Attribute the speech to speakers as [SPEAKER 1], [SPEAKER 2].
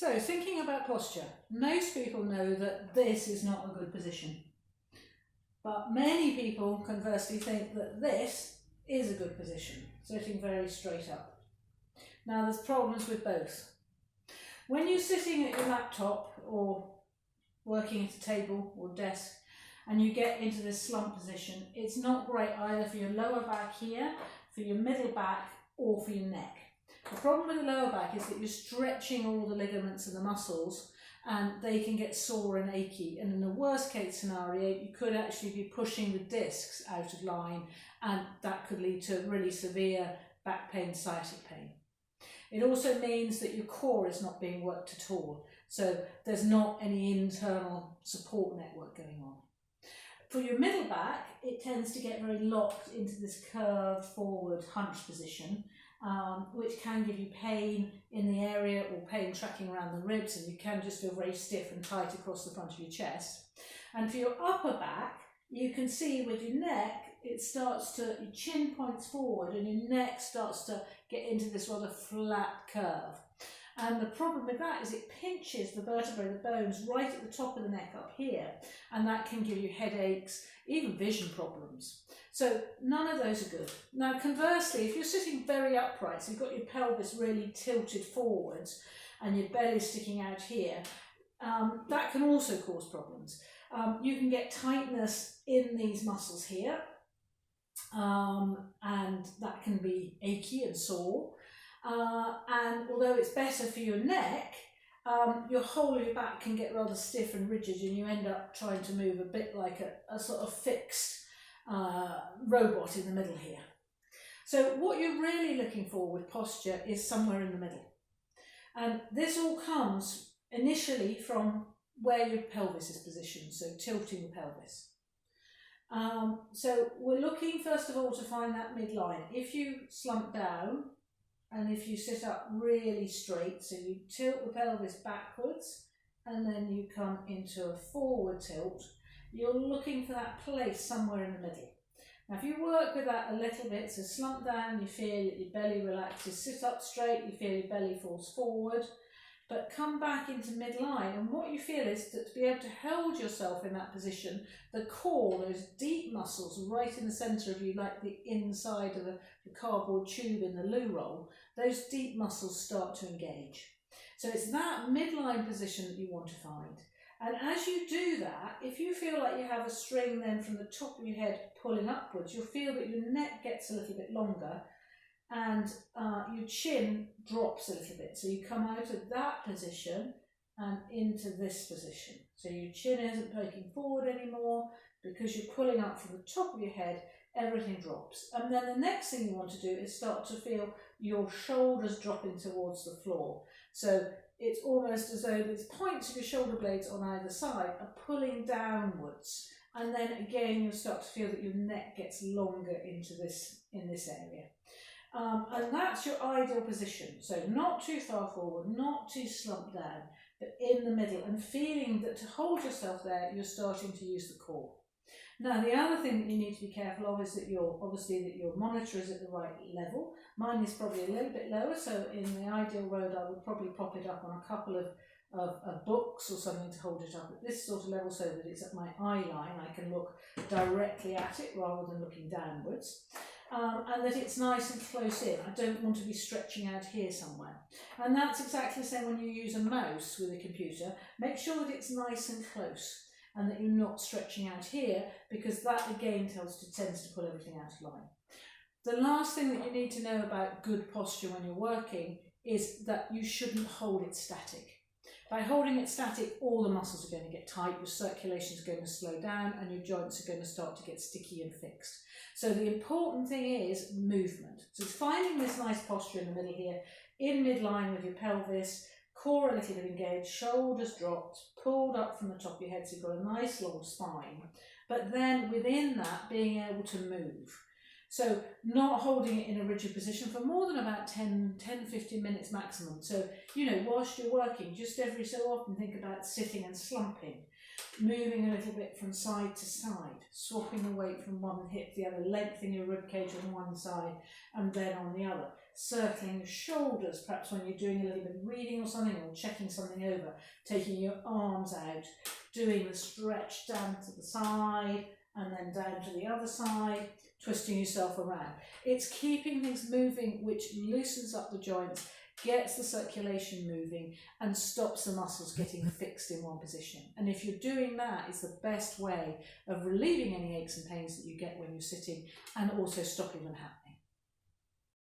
[SPEAKER 1] So, thinking about posture, most people know that this is not a good position. But many people conversely think that this is a good position, sitting very straight up. Now, there's problems with both. When you're sitting at your laptop or working at a table or desk and you get into this slump position, it's not great either for your lower back here, for your middle back, or for your neck. The problem with the lower back is that you're stretching all the ligaments and the muscles, and they can get sore and achy, and in the worst case scenario you could actually be pushing the discs out of line, and that could lead to really severe back pain, sciatic pain. It also means that your core is not being worked at all, so there's not any internal support network going on. For your middle back, it tends to get very locked into this curved forward hunch position, which can give you pain in the area or pain tracking around the ribs, and you can just feel very stiff and tight across the front of your chest. And for your upper back, you can see with your neck, it starts to, your chin points forward and your neck starts to get into this rather flat curve. And the problem with that is it pinches the vertebrae, the bones, right at the top of the neck up here, and that can give you headaches, even vision problems. So none of those are good. Now conversely, if you're sitting very upright, so you've got your pelvis really tilted forwards and your belly sticking out here, that can also cause problems. You can get tightness in these muscles here, and that can be achy and sore. And although it's better for your neck, your whole of your back can get rather stiff and rigid, and you end up trying to move a bit like a sort of fixed robot in the middle here. So what you're really looking for with posture is somewhere in the middle. And this all comes initially from where your pelvis is positioned, so tilting the pelvis. So we're looking first of all to find that midline. If you slump down and if you sit up really straight, so you tilt the pelvis backwards and then you come into a forward tilt, you're looking for that place somewhere in the middle. Now if you work with that a little bit, so slump down, you feel that your belly relaxes, sit up straight, you feel your belly falls forward, but come back into midline, and what you feel is that to be able to hold yourself in that position, the core, those deep muscles right in the centre of you, like the inside of the cardboard tube in the loo roll, those deep muscles start to engage. So it's that midline position that you want to find. And as you do that, if you feel like you have a string then from the top of your head pulling upwards, you'll feel that your neck gets a little bit longer and your chin drops a little bit. So you come out of that position and into this position. So your chin isn't poking forward anymore because you're pulling up from the top of your head, everything drops. And then the next thing you want to do is start to feel your shoulders dropping towards the floor. So it's almost as though the points of your shoulder blades on either side are pulling downwards. And then again, you'll start to feel that your neck gets longer into this, in this area. And that's your ideal position. So not too far forward, not too slumped down, but in the middle, and feeling that to hold yourself there, you're starting to use the core. Now, the other thing that you need to be careful of is that your monitor is at the right level. Mine is probably a little bit lower, so in the ideal road, I would probably prop it up on a couple of books or something to hold it up at this sort of level so that it's at my eye line. I can look directly at it rather than looking downwards. And that it's nice and close in. I don't want to be stretching out here somewhere. And that's exactly the same when you use a mouse with a computer. Make sure that it's nice and close and that you're not stretching out here, because that again tends to pull everything out of line. The last thing that you need to know about good posture when you're working is that you shouldn't hold it static. By holding it static, all the muscles are going to get tight, your circulation is going to slow down, and your joints are going to start to get sticky and fixed. So the important thing is movement. So it's finding this nice posture in the middle here, in midline with your pelvis, core a little bit engaged, shoulders dropped, pulled up from the top of your head so you've got a nice long spine, but then within that being able to move. So not holding it in a rigid position for more than about 10-15 minutes maximum. So, you know, whilst you're working, just every so often think about sitting and slumping, moving a little bit from side to side, swapping the weight from one hip to the other, lengthening your rib cage on one side and then on the other. circling the shoulders, perhaps when you're doing a little bit of reading or something, or checking something over, taking your arms out, doing the stretch down to the side and then down to the other side, twisting yourself around. It's keeping things moving, which loosens up the joints, gets the circulation moving, and stops the muscles getting fixed in one position. And if you're doing that, it's the best way of relieving any aches and pains that you get when you're sitting, and also stopping them happening.